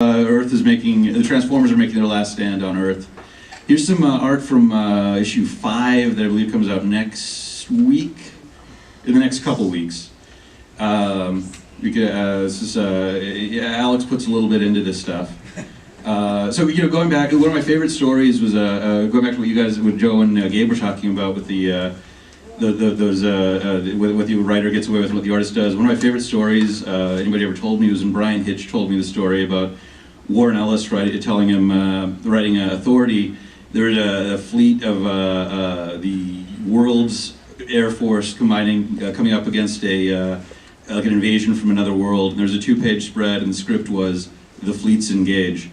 Earth is making, the Transformers are making their last stand on Earth. Here's some art from issue 5 that I believe comes out next week, in the next couple weeks. This is, Alex puts a little bit into this stuff. So, going back, one of my favorite stories was going back to what you guys, what Joe and Gabe were talking about with what the writer gets away with and what the artist does. One of my favorite stories anybody ever told me was when Brian Hitch told me the story about Warren Ellis writing Authority. There was a fleet of the world's Air Force coming up against like an invasion from another world. And there was a 2-page spread, and the script was "The fleets engage."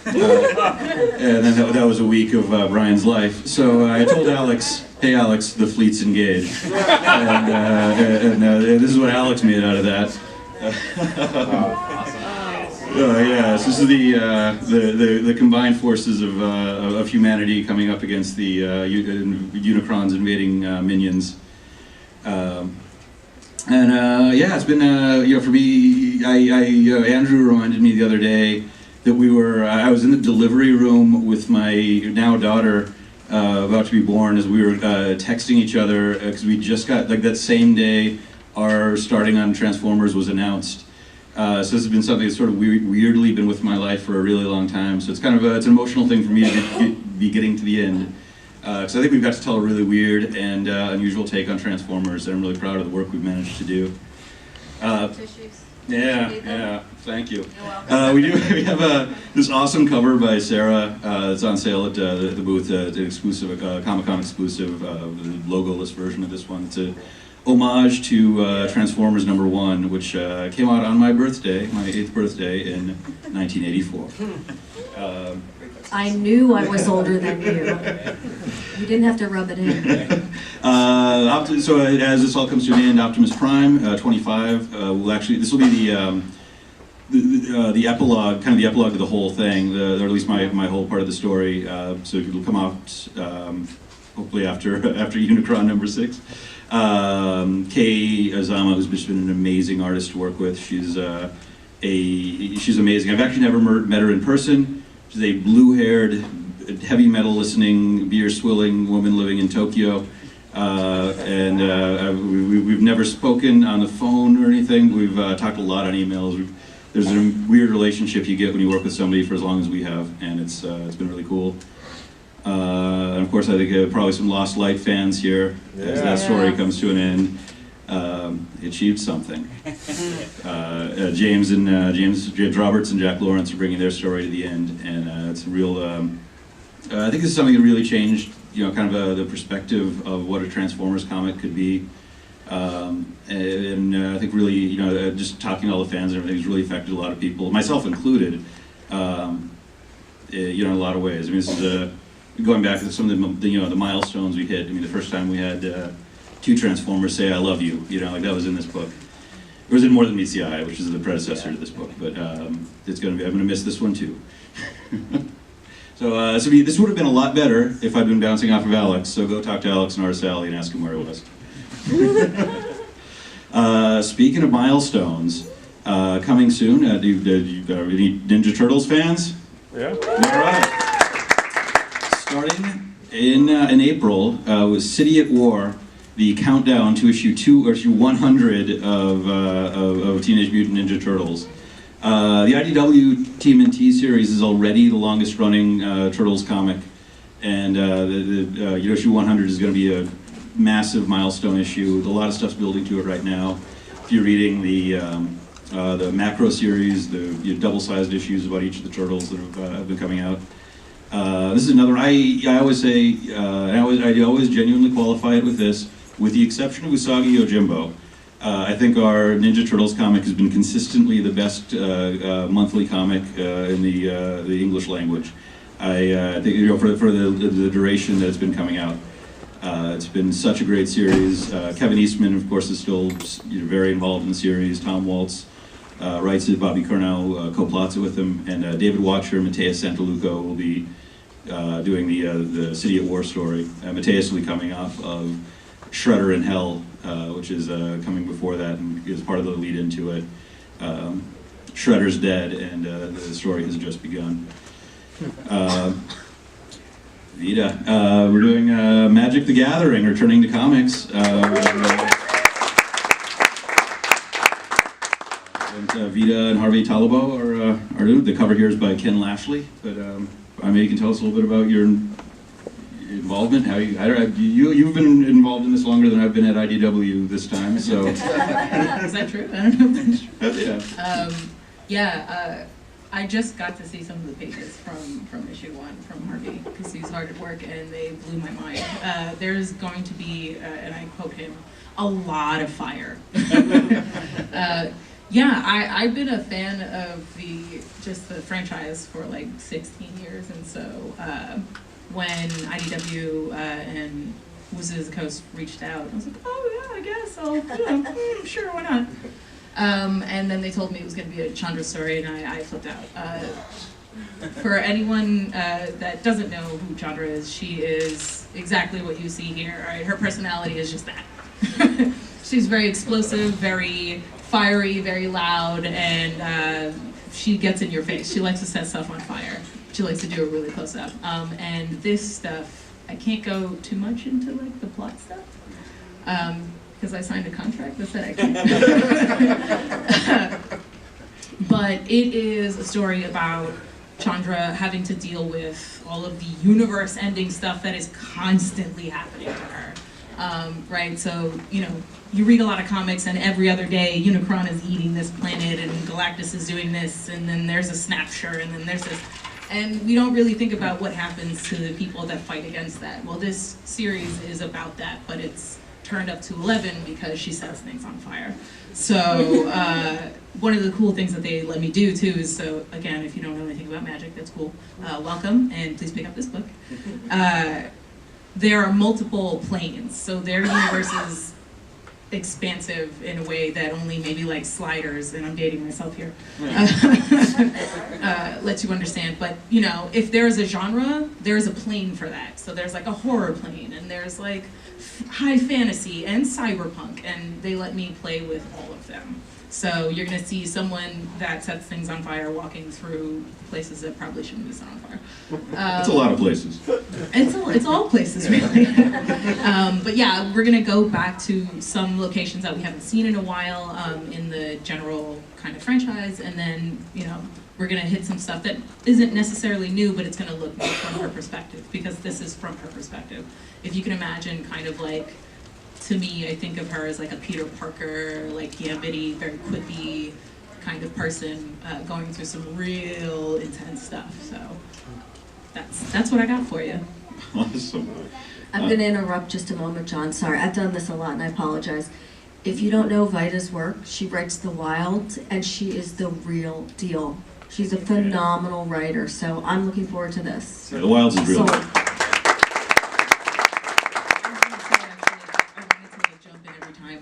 And then that was a week of Brian's life. So I told Alex, "Hey Alex, the fleets engage," and this is what Alex made out of that. Yes, this is the combined forces of humanity coming up against the Unicrons invading minions. It's been for me. Andrew reminded me the other day that I was in the delivery room with my now daughter, about to be born, as we were texting each other because we just got, like, that same day our starting on Transformers was announced. So this has been something that's sort of weirdly been with my life for a really long time. So it's kind of it's an emotional thing for me to be getting to the end. So I think we've got to tell a really weird and unusual take on Transformers, and I'm really proud of the work we've managed to do. Tissues. Yeah, thank you. You're welcome. We have this awesome cover by Sarah. It's on sale at the booth. It's an exclusive, Comic-Con exclusive, the logoless version of this one. It's a homage to Transformers #1, which came out on my birthday, my 8th birthday in 1984. I knew I was older than you. You didn't have to rub it in. So as this all comes to an end, Optimus Prime 25 will actually, this will be the epilogue, kind of the epilogue of the whole thing, or at least my whole part of the story. So it'll come out hopefully after Unicron #6. Kei Azama, who's just been an amazing artist to work with. She's amazing. I've actually never met her in person. She's a blue-haired, heavy metal listening, beer swilling woman living in Tokyo. We've never spoken on the phone or anything. We've talked a lot on emails. There's a weird relationship you get when you work with somebody for as long as we have, and it's been really cool. And of course, I think probably some Lost Light fans here, as that story comes to an end. It achieved something. James Roberts and Jack Lawrence are bringing their story to the end, and it's a real. I think this is something that really changed, kind of the perspective of what a Transformers comic could be. I think really, just talking to all the fans and everything has really affected a lot of people, myself included. In a lot of ways. I mean, this is going back to some of the milestones we hit. I mean, the first time we had 2 Transformers say "I love you," like that was in this book. It was in More Than Meets the Eye, which is the predecessor to this book. But it's going to be. I'm going to miss this one too. So this would have been a lot better if I'd been bouncing off of Alex. So go talk to Alex and Artis Alley and ask him where it was. Speaking of milestones, coming soon. Any Ninja Turtles fans? Yeah. All right. Starting in April was City at War, the countdown to issue 100 of Teenage Mutant Ninja Turtles. The IDW TMNT series is already the longest running Turtles comic, and issue 100 is going to be a massive milestone issue. A lot of stuff's building to it right now. If you're reading the macro series, the double-sized issues about each of the Turtles that have been coming out. This is another. I always say, I always genuinely qualify it with this, with the exception of Usagi Yojimbo. I think our Ninja Turtles comic has been consistently the best monthly comic in the English language. I think for the duration that it's been coming out, it's been such a great series. Kevin Eastman, of course, is still very involved in the series. Tom Waltz writes it. Bobby Cornell co-plots it with him, and David Watcher and Mateus Santaluco will be doing the City at War story. Mateus will be coming off of Shredder in Hell, which is coming before that and is part of the lead into it. Shredder's dead, and the story has just begun. Vida, we're doing Magic the Gathering, returning to comics. Vida and Harvey Talabo are new. The cover here is by Ken Lashley, but maybe you can tell us a little bit about your involvement. You've been involved in this longer than I've been at IDW this time, so. Is that true? I don't know if that's true. Yeah. I just got to see some of the pages from issue 1 from Harvey, because he's hard at work and they blew my mind. There's going to be, and I quote him, a lot of fire. I've been a fan of the franchise for like 16 years, and so when IDW and Wizards of the Coast reached out, I was like, oh yeah, I guess I'll, sure, why not? And then they told me it was going to be a Chandra story, and I flipped out. For anyone that doesn't know who Chandra is, she is exactly what you see here. Right? Her personality is just that. She's very explosive, very fiery, very loud, and she gets in your face. She likes to set stuff on fire. She likes to do it really close up. And this stuff, I can't go too much into like the plot stuff. Because I signed a contract that said I can't. But it is a story about Chandra having to deal with all of the universe-ending stuff that is constantly happening to her. Right, so, you read a lot of comics and every other day Unicron is eating this planet and Galactus is doing this, and then there's a snapshot, and then there's this. And we don't really think about what happens to the people that fight against that. Well, this series is about that, but it's turned up to 11 because she sets things on fire. So one of the cool things that they let me do too is, so again, if you don't know anything about magic, that's cool. Welcome, and please pick up this book. There are multiple planes, so their universe is expansive in a way that only maybe like Sliders, and I'm dating myself here, lets you understand. But if there's a genre, there's a plane for that. So there's like a horror plane, and there's like high fantasy and cyberpunk, and they let me play with all of them. So you're going to see someone that sets things on fire walking through places that probably shouldn't be set on fire. It's a lot of places. It's all places, really. But yeah, we're going to go back to some locations that we haven't seen in a while in the general kind of franchise, and then, we're going to hit some stuff that isn't necessarily new, but it's going to look more from her perspective, because this is from her perspective. If you can imagine kind of like, to me, I think of her as like a Peter Parker, like Gambit-y, very quippy kind of person, going through some real intense stuff. So that's what I got for you. Awesome. I'm going to interrupt just a moment, John. Sorry, I've done this a lot, and I apologize. If you don't know Vida's work, she writes The Wild, and she is the real deal. She's a phenomenal writer, so I'm looking forward to this. The Wilds is real.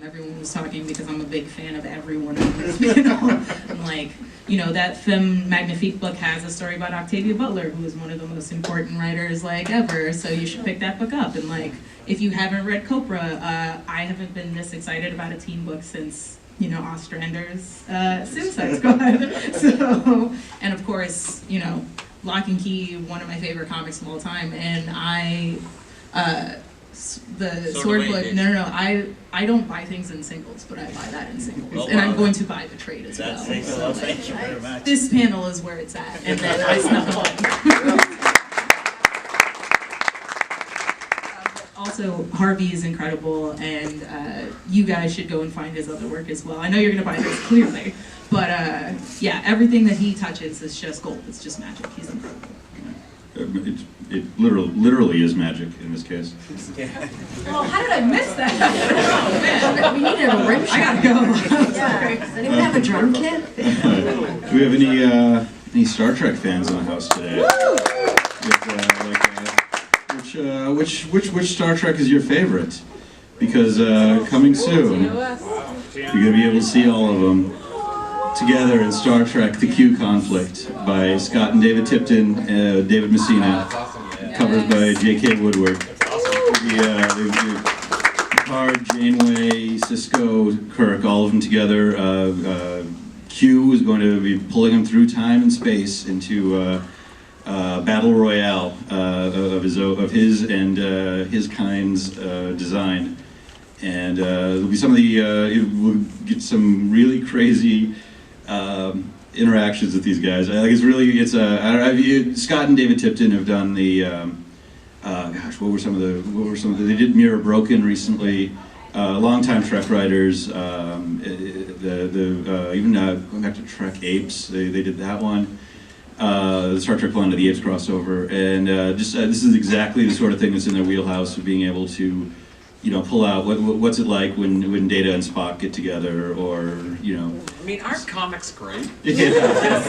Everyone was talking, because I'm a big fan of everyone on this panel. I'm like, that Femme Magnifique book has a story about Octavia Butler, who is one of the most important writers ever, so you should pick that book up. And if you haven't read Copra, I haven't been this excited about a teen book since, Ostrander's Suicide Squad. So, and of course, Lock and Key, one of my favorite comics of all time, and the sword book. No. I don't buy things in singles, but I buy that in singles, and I'm going to buy the trade as well. So, thank you very much. This panel is where it's at, and then I snuck on. Also, Harvey is incredible, and you guys should go and find his other work as well. I know you're going to buy this, clearly, but yeah, everything that he touches is just gold. It's just magic. He's incredible. It literally is magic in this case. Well, how did I miss that? Oh, man. We needed a rim shot. I gotta go. Yeah. Does anyone have a drum kit? Do we have any Star Trek fans in the house today? Which Star Trek is your favorite? Because coming soon, you're gonna be able to see all of them together in Star Trek: The Q Conflict by Scott and David Tipton, David Messina, covers by J.K. Woodward. Picard, Janeway, Sisko, Kirk, all of them together. Q is going to be pulling him through time and space into battle royale of his and his kind's design. And there'll be some of the, we'll get some really crazy interactions with these guys. I think it's really, Scott and David Tipton have done the, gosh, what were some of the, they did Mirror Broken recently, longtime Trek writers, even going back to Trek Apes, they did that one. The Star Trek Planet of the Apes crossover, and this is exactly the sort of thing that's in their wheelhouse of being able to, pull out what's it like when Data and Spock get together, or I mean, aren't comics great? Yeah.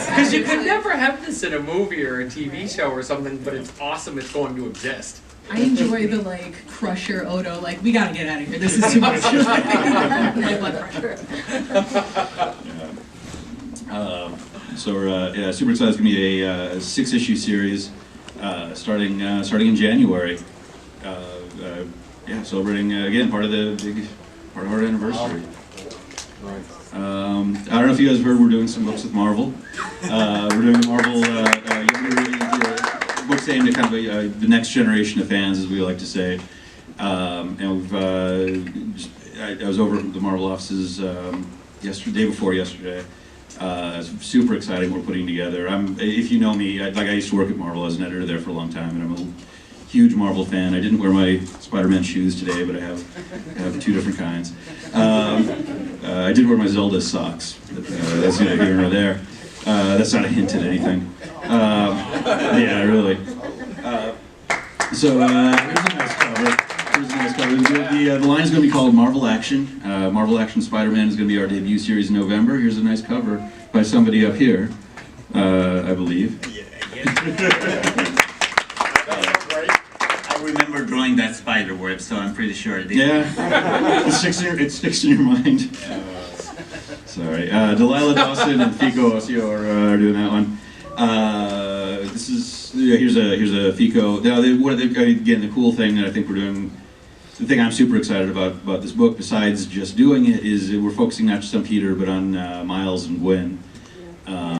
Because you could never have this in a movie or a TV show or something, but it's awesome it's going to exist. I enjoy the Crusher Odo, we gotta get out of here. This is too much. My blood pressure. So we're super excited. It's gonna be a 6-issue series starting in January. Celebrating again part of our anniversary. I don't know if you guys heard, we're doing some books with Marvel. We're doing the Marvel books aimed at kind of the next generation of fans, as we like to say. And I was over at the Marvel offices day before yesterday. It's super exciting. We're putting together. If you know me, I used to work at Marvel. I was an editor there for a long time, and I'm a huge Marvel fan. I didn't wear my Spider-Man shoes today, but I have 2 different kinds. I did wear my Zelda socks. That's neither here nor there. That's not a hint at anything. Yeah, really. Here's a nice cover. The line is going to be called Marvel Action. Marvel Action Spider-Man is going to be our debut series in November. Here's a nice cover by somebody up here, I believe. I remember drawing that spider web, so I'm pretty sure it is. Yeah, it sticks in your mind. Sorry, Delilah Dawson and Fico Ossio are doing that one. Here's a Fico. Now, again, the cool thing that I think we're doing, the thing I'm super excited about this book, besides just doing it, is we're focusing not just on Peter, but on Miles and Gwen.